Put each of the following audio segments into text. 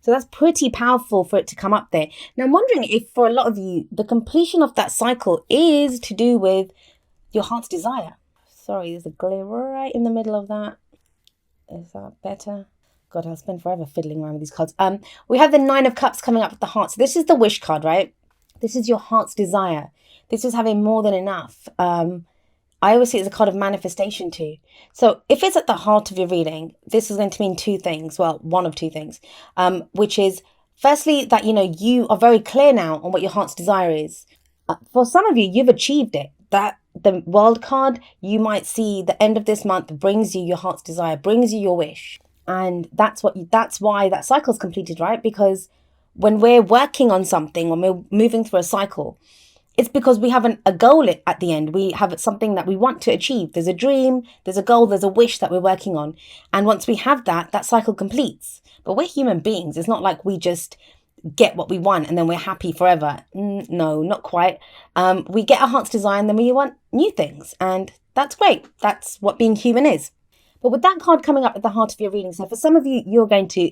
So that's pretty powerful for it to come up there. Now I'm wondering if for a lot of you, the completion of that cycle is to do with your heart's desire. Sorry, there's a glare right in the middle of that. Is that better? God, I'll spend forever fiddling around with these cards. We have the Nine of Cups coming up with the heart. So this is the wish card, right? This is your heart's desire. This is having more than enough. I always see it as a card of manifestation too. So if it's at the heart of your reading, this is going to mean two things. Well, one of two things, which is firstly that, you are very clear now on what your heart's desire is. For some of you, you've achieved it. That the World card, you might see the end of this month brings you your heart's desire, brings you your wish. And that's why that cycle is completed, right? Because when we're working on something, when we're moving through a cycle, it's because we have a goal at the end. We have something that we want to achieve. There's a dream, there's a goal, there's a wish that we're working on. And once we have that cycle completes. But we're human beings. It's not like we just get what we want and then we're happy forever. No, not quite. We get our heart's desire and then we want new things. And that's great. That's what being human is. But with that card coming up at the heart of your reading, so for some of you, you're going to,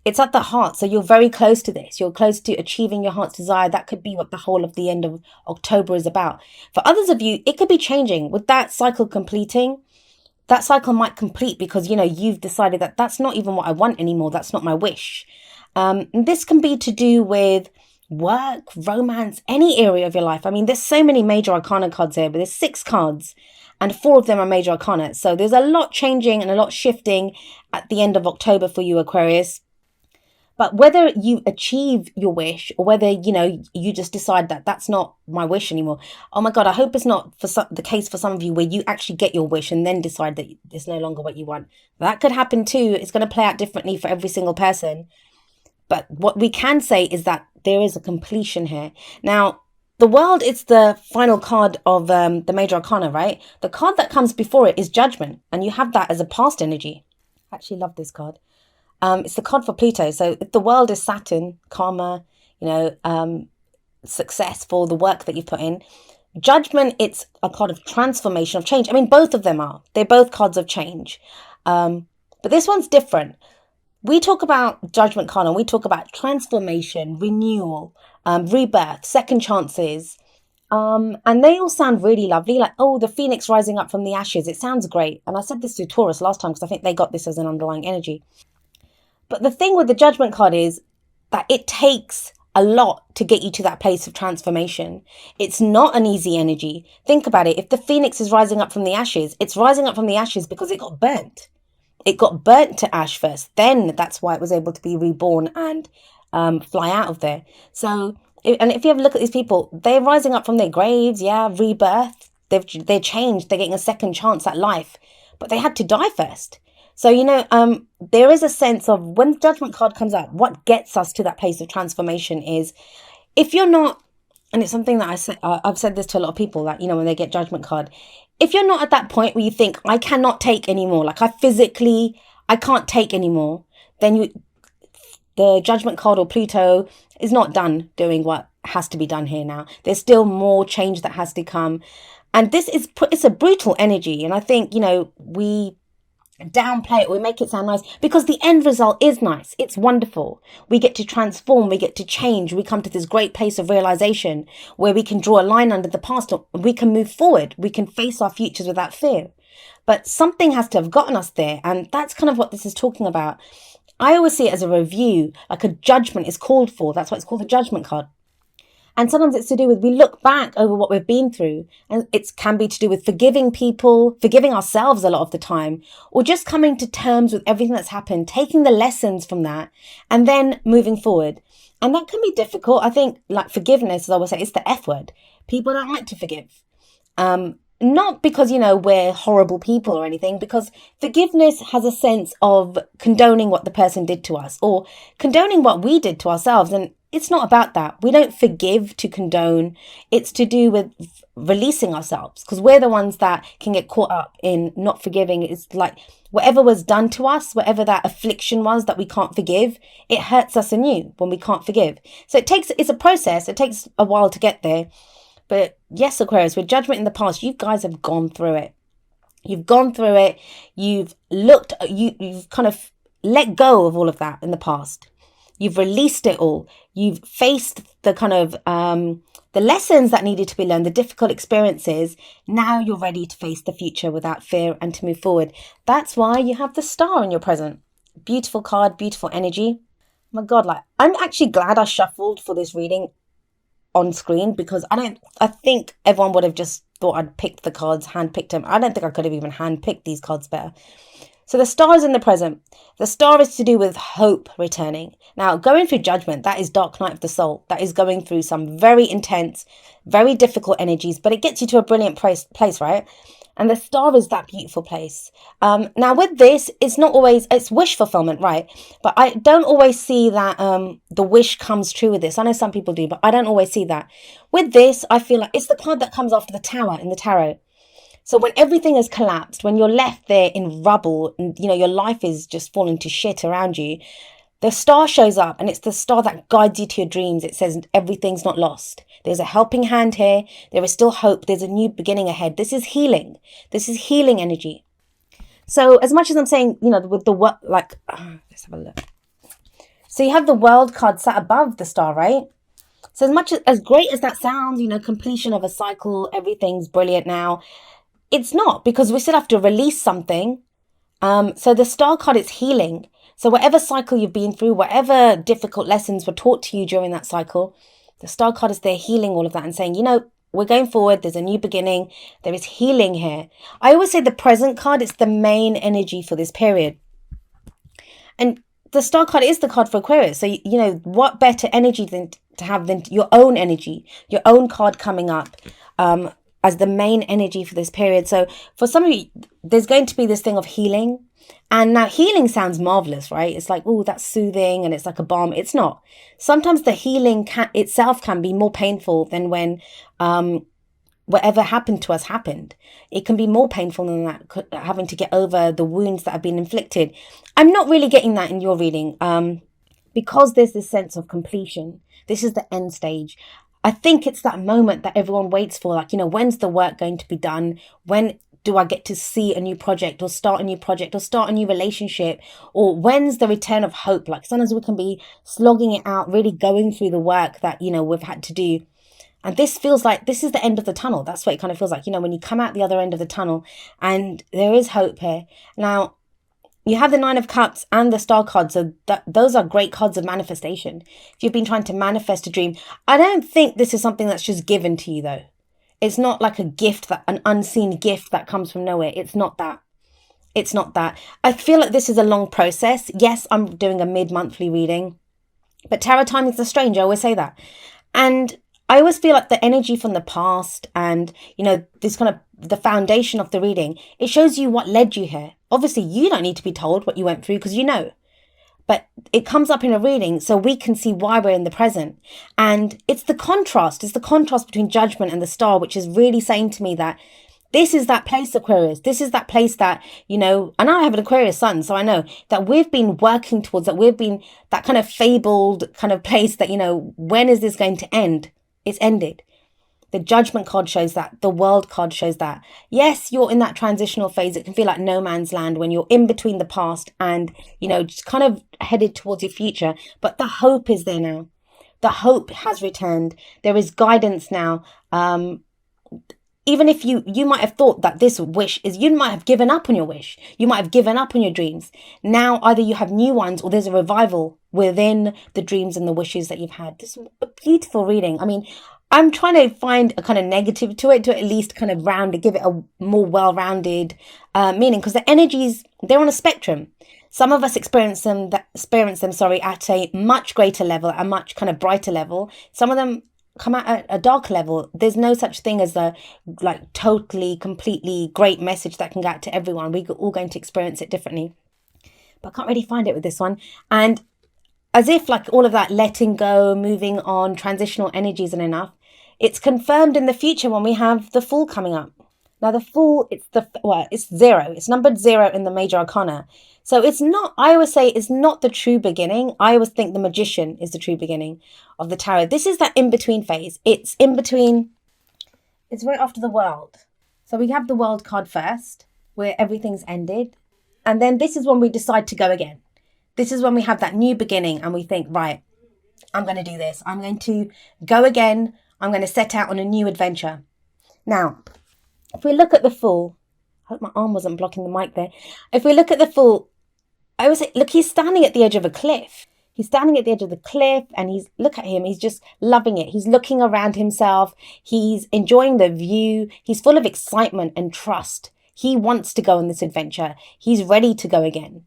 it's at the heart. So you're very close to this. You're close to achieving your heart's desire. That could be what the whole of the end of October is about. For others of you, it could be changing. With that cycle completing, that cycle might complete because, you've decided that that's not even what I want anymore. That's not my wish. This can be to do with work, romance, any area of your life. I mean, there's so many major arcana cards here, but there's 6 cards. And 4 of them are major arcana. So there's a lot changing and a lot shifting at the end of October for you, Aquarius. But whether you achieve your wish or whether, you just decide that that's not my wish anymore. Oh my God, I hope it's not the case for some of you where you actually get your wish and then decide that it's no longer what you want. That could happen too. It's going to play out differently for every single person. But what we can say is that there is a completion here. Now, the World, it's the final card of the major arcana, right? The card that comes before it is Judgment. And you have that as a past energy. I actually love this card. It's the card for Pluto. So if the World is Saturn, karma, successful, the work that you've put in. Judgment, it's a card of transformation, of change. I mean, both of them are. They're both cards of change. But this one's different. We talk about Judgment card and we talk about transformation, renewal, rebirth, second chances. And they all sound really lovely. Like, the phoenix rising up from the ashes. It sounds great. And I said this to Taurus last time because I think they got this as an underlying energy. But the thing with the Judgment card is that it takes a lot to get you to that place of transformation. It's not an easy energy. Think about it. If the phoenix is rising up from the ashes, it's rising up from the ashes because it got burnt. It got burnt to ash first. Then that's why it was able to be reborn and fly out of there. So, if you have a look at these people, they're rising up from their graves. Yeah, rebirth. They're changed. They're getting a second chance at life. But they had to die first. So, there is a sense of when the Judgment card comes out, what gets us to that place of transformation is if you're not, and it's something that I've said this to a lot of people that, when they get Judgment card, if you're not at that point where you think, I cannot take anymore, like I can't take anymore, then the Judgment card or Pluto is not done doing what has to be done here now. There's still more change that has to come. And it's a brutal energy. And I think, we downplay it, we make it sound nice because the end result is nice. It's wonderful. We get to transform, we get to change, we come to this great place of realization where we can draw a line under the past, we can move forward, we can face our futures without fear. But something has to have gotten us there, and that's kind of what this is talking about. I always see it as a review, like a judgment is called for. That's why it's called the Judgment card. And sometimes it's to do with, we look back over what we've been through, and it can be to do with forgiving people, forgiving ourselves a lot of the time, or just coming to terms with everything that's happened, taking the lessons from that, and then moving forward. And that can be difficult. I think, like forgiveness, as I always say, it's the F word. People don't like to forgive. Not because, we're horrible people or anything, because forgiveness has a sense of condoning what the person did to us or condoning what we did to ourselves. And it's not about that. We don't forgive to condone. It's to do with releasing ourselves, because we're the ones that can get caught up in not forgiving. It's like whatever was done to us, whatever that affliction was that we can't forgive, it hurts us anew when we can't forgive. So it's a process. It takes a while to get there. But yes, Aquarius, with Judgment in the past, you guys have gone through it. You've gone through it. You've kind of let go of all of that in the past. You've released it all. You've faced the kind of the lessons that needed to be learned, the difficult experiences. Now you're ready to face the future without fear and to move forward. That's why you have the star in your present. Beautiful card, beautiful energy. Oh my God, like, I'm actually glad I shuffled for this reading on screen, because I think everyone would have just thought I'd picked the cards, handpicked them. I don't think I could have even handpicked these cards better. So the star is in the present. The star is to do with hope returning. Now, going through judgment, that is dark night of the soul. That is going through some very intense, very difficult energies, but it gets you to a brilliant place, right? And the star is that beautiful place. Now with this, it's not always, it's wish fulfillment, right? But I don't always see that the wish comes true with this. I know some people do, but I don't always see that. With this, I feel like it's the card that comes after the Tower in the tarot. So when everything has collapsed, when you're left there in rubble and, your life is just falling to shit around you, the star shows up, and it's the star that guides you to your dreams. It says everything's not lost. There's a helping hand here. There is still hope. There's a new beginning ahead. This is healing. This is healing energy. So as much as I'm saying, with the what, let's have a look. So you have the World card sat above the star, right? So as great as that sounds, completion of a cycle, everything's brilliant now. It's not, because we still have to release something. So the star card is healing. So whatever cycle you've been through, whatever difficult lessons were taught to you during that cycle, the star card is there healing all of that and saying, we're going forward. There's a new beginning. There is healing here. I always say the present card, it's the main energy for this period. And the star card is the card for Aquarius. So, what better energy than to have than your own energy, your own card coming up, as the main energy for this period. So for some of you, there's going to be this thing of healing. And now healing sounds marvelous, right? It's like, oh, that's soothing and it's like a balm. It's not. Sometimes the healing itself can be more painful than when whatever happened to us happened. It can be more painful than that, having to get over the wounds that have been inflicted. I'm not really getting that in your reading, because there's this sense of completion. This is the end stage. I think it's that moment that everyone waits for, like, when's the work going to be done? When do I get to see a new project or start a new project or start a new relationship? Or when's the return of hope? Like, sometimes we can be slogging it out, really going through the work that, we've had to do. And this feels like this is the end of the tunnel. That's what it kind of feels like, when you come out the other end of the tunnel, and there is hope here. Now, you have the Nine of Cups and the Star card. So those are great cards of manifestation. If you've been trying to manifest a dream, I don't think this is something that's just given to you, though. It's not like a gift, an unseen gift that comes from nowhere. It's not that. It's not that. I feel like this is a long process. Yes, I'm doing a mid-monthly reading, but tarot timings are strange. I always say that. And I always feel like the energy from the past and, this kind of the foundation of the reading, it shows you what led you here. Obviously, you don't need to be told what you went through, because but it comes up in a reading so we can see why we're in the present. And it's the contrast between judgment and the star, which is really saying to me that this is that place, Aquarius. This is that place that, and I have an Aquarius sun, so I know that we've been working towards, that we've been that kind of fabled kind of place that, when is this going to end? It's ended. The Judgment card shows that. The World card shows that. Yes, you're in that transitional phase. It can feel like no man's land when you're in between the past and, just kind of headed towards your future. But the hope is there now. The hope has returned. There is guidance now. Even if you might have thought that this wish is, you might have given up on your wish. You might have given up on your dreams. Now, either you have new ones or there's a revival within the dreams and the wishes that you've had. This is a beautiful reading. I mean, I'm trying to find a kind of negative to it, to at least kind of give it a more well-rounded meaning, because the energies, they're on a spectrum. Some of us experience them at a much greater level, a much kind of brighter level. Some of them come out at a dark level. There's no such thing as a totally, completely great message that can get to everyone. We're all going to experience it differently. But I can't really find it with this one. And as if all of that letting go, moving on, transitional energy isn't enough, it's confirmed in the future when we have the Fool coming up. Now the Fool, it's 0. It's numbered 0 in the major arcana. So it's not, I always say it's not the true beginning. I always think the Magician is the true beginning of the tarot. This is that in-between phase. It's in between, it's right after the World. So we have the World card first, where everything's ended. And then this is when we decide to go again. This is when we have that new beginning and we think, right, I'm going to do this. I'm going to go again. I'm going to set out on a new adventure. Now, if we look at the Fool, I hope my arm wasn't blocking the mic there. If we look at the Fool, I always say, look, he's standing at the edge of a cliff. He's standing at the edge of the cliff and look at him. He's just loving it. He's looking around himself. He's enjoying the view. He's full of excitement and trust. He wants to go on this adventure. He's ready to go again.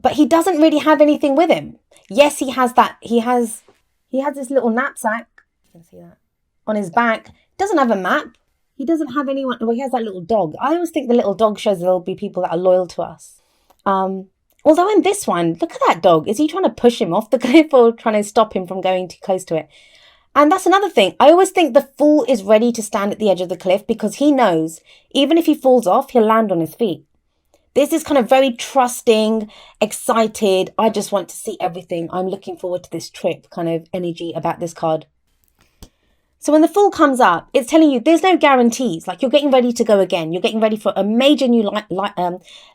But he doesn't really have anything with him. Yes, he has this little knapsack. You can see that on his back. Doesn't have a map. He doesn't have anyone. Well, he has that little dog. I always think the little dog shows there'll be people that are loyal to us. Although in this one, look at that dog. Is he trying to push him off the cliff or trying to stop him from going too close to it? And that's another thing. I always think the Fool is ready to stand at the edge of the cliff because he knows even if he falls off, he'll land on his feet. This is kind of very trusting, excited. I just want to see everything. I'm looking forward to this trip kind of energy about this card. So when the Fool comes up, it's telling you there's no guarantees. Like, you're getting ready to go again. You're getting ready for a major new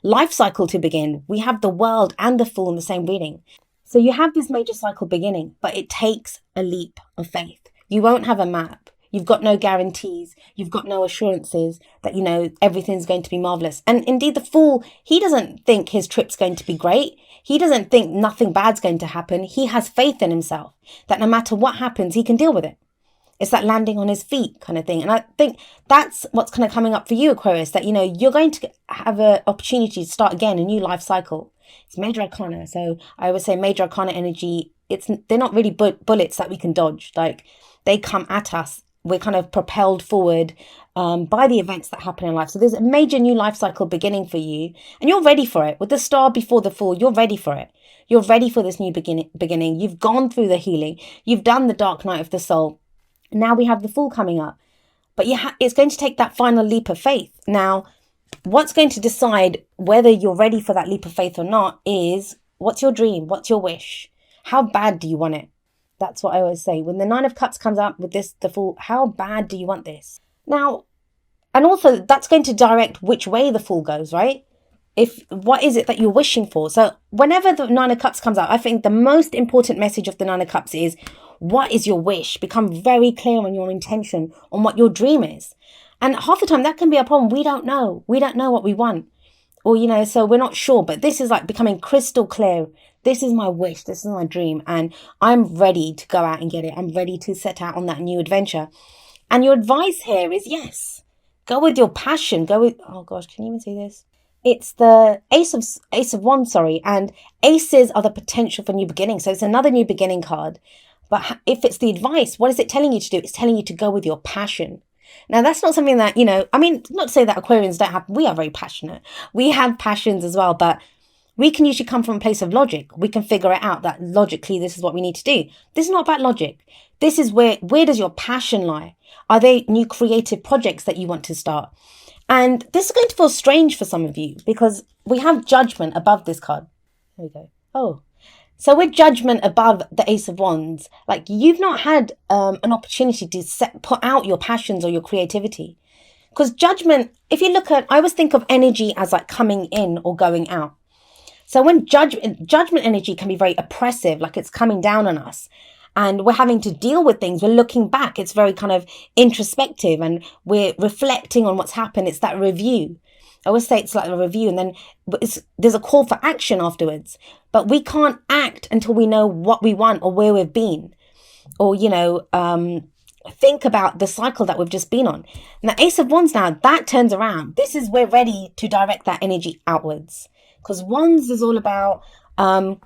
life cycle to begin. We have the World and the Fool in the same reading. So you have this major cycle beginning, but it takes a leap of faith. You won't have a map. You've got no guarantees. You've got no assurances that, you know, everything's going to be marvelous. And indeed, the Fool, he doesn't think his trip's going to be great. He doesn't think nothing bad's going to happen. He has faith in himself that no matter what happens, he can deal with it. It's that landing on his feet kind of thing. And I think that's what's kind of coming up for you, Aquarius, that, you know, you're going to have an opportunity to start again, a new life cycle. It's major arcana. So I always say major arcana energy, they're not really bullets that we can dodge. Like, they come at us. We're kind of propelled forward by the events that happen in life. So there's a major new life cycle beginning for you. And you're ready for it. With the Star before the Fool, you're ready for it. You're ready for this new beginning. You've gone through the healing. You've done the dark night of the soul. Now we have the Fool coming up. But it's going to take that final leap of faith. Now, what's going to decide whether you're ready for that leap of faith or not is, what's your dream? What's your wish? How bad do you want it? That's what I always say. When the Nine of Cups comes up with the Fool, how bad do you want this? Now, and also that's going to direct which way the Fool goes, right? What is it that you're wishing for? So whenever the Nine of Cups comes out, I think the most important message of the Nine of Cups is, what is your wish? Become very clear on your intention, on what your dream is. And half the time that can be a problem. We don't know. We don't know what we want. Or, you know, so we're not sure. But this is like becoming crystal clear. This is my wish. This is my dream. And I'm ready to go out and get it. I'm ready to set out on that new adventure. And your advice here is, yes, go with your passion. Go with, oh gosh, can you even see this? It's the Ace of Wands, and aces are the potential for new beginnings. So it's another new beginning card. But if it's the advice, what is it telling you to do? It's telling you to go with your passion. Now, that's not something that, you know, I mean, not to say that Aquarians don't have, we are very passionate. We have passions as well, but we can usually come from a place of logic. We can figure it out that logically, this is what we need to do. This is not about logic. This is where does your passion lie? Are they new creative projects that you want to start? And this is going to feel strange for some of you because we have Judgment above this card. There we go. Oh, so with Judgment above the Ace of Wands, like, you've not had an opportunity to put out your passions or your creativity. Because Judgment, if you look at, I always think of energy as like coming in or going out. So when judgment energy can be very oppressive, like it's coming down on us and we're having to deal with things. We're looking back. It's very kind of introspective and we're reflecting on what's happened. It's that review. I always say it's like a review, and then there's a call for action afterwards. But we can't act until we know what we want or where we've been, or, you know, think about the cycle that we've just been on. And the Ace of Wands now, that turns around. This is, we're ready to direct that energy outwards, because Wands is all about our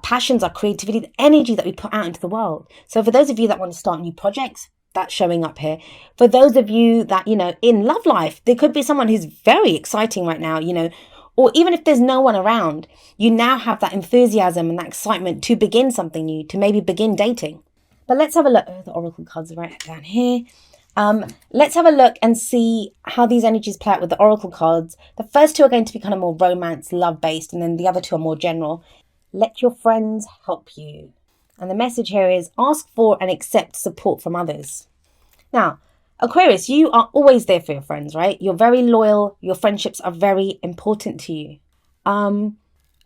passions, our creativity, the energy that we put out into the world. So for those of you that want to start new projects, that's showing up here. For those of you that, you know, in love life, there could be someone who's very exciting right now, you know, or even if there's no one around, you now have that enthusiasm and that excitement to begin something new, to maybe begin dating. But let's have a look. Oh, the Oracle cards are right down here. Let's have a look and see how these energies play out with the Oracle cards. The first two are going to be kind of more romance, love-based, and then the other two are more general. Let your friends help you. And the message here is, ask for and accept support from others. Now, Aquarius, you are always there for your friends, right? You're very loyal. Your friendships are very important to you.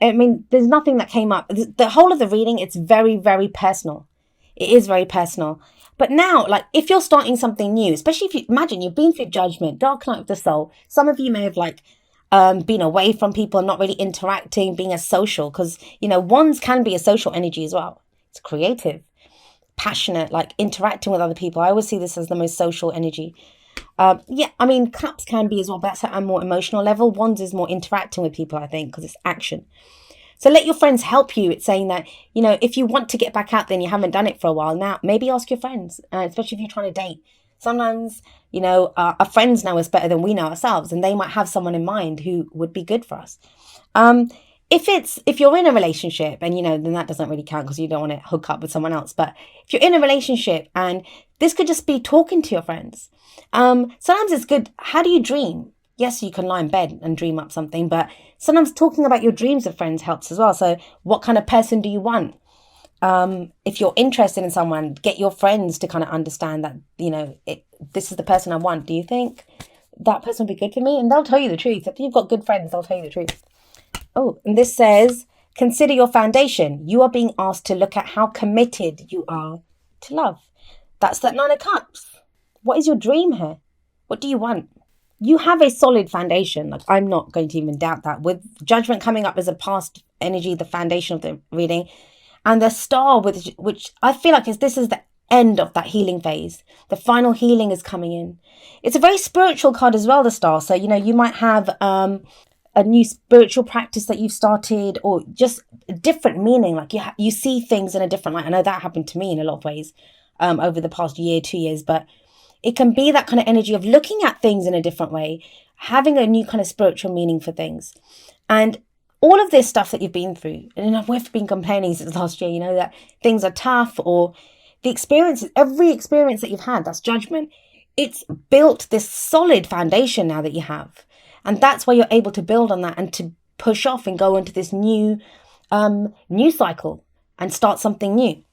I mean, there's nothing that came up. The whole of the reading, it's very, very personal. It is very personal. But now, like, if you're starting something new, especially if you imagine you've been through judgment, dark night of the soul, some of you may have like been away from people and not really interacting, being as social, because wands can be a social energy as well. It's creative, passionate, like interacting with other people. I always see this as the most social energy. Yeah, I mean, cups can be as well, but that's at a more emotional level. Wands is more interacting with people, I think, because it's action. So let your friends help you. It's saying that, if you want to get back out there and you haven't done it for a while now, maybe ask your friends, especially if you're trying to date. Sometimes, our friends know us better than we know ourselves, and they might have someone in mind who would be good for us. If you're in a relationship and, then that doesn't really count because you don't want to hook up with someone else. But if you're in a relationship, and this could just be talking to your friends. Sometimes it's good. How do you dream? Yes, you can lie in bed and dream up something, but sometimes talking about your dreams with friends helps as well. So what kind of person do you want? If you're interested in someone, get your friends to kind of understand that, this is the person I want. Do you think that person would be good for me? And they'll tell you the truth. If you've got good friends, they'll tell you the truth. Oh, and this says, consider your foundation. You are being asked to look at how committed you are to love. That's that 9 of Cups. What is your dream here? What do you want? You have a solid foundation. Like, I'm not going to even doubt that. With judgment coming up as a past energy, the foundation of the reading, and the star, which I feel like this is the end of that healing phase. The final healing is coming in. It's a very spiritual card as well, the star. So, you might have a new spiritual practice that you've started, or just a different meaning. Like you see things in a different light. I know that happened to me in a lot of ways over the past year, 2 years, but it can be that kind of energy of looking at things in a different way, having a new kind of spiritual meaning for things. And all of this stuff that you've been through, and we've been complaining since last year, that things are tough, or the experiences, every experience that you've had, that's judgment. It's built this solid foundation now that you have. And that's why you're able to build on that and to push off and go into this new cycle and start something new.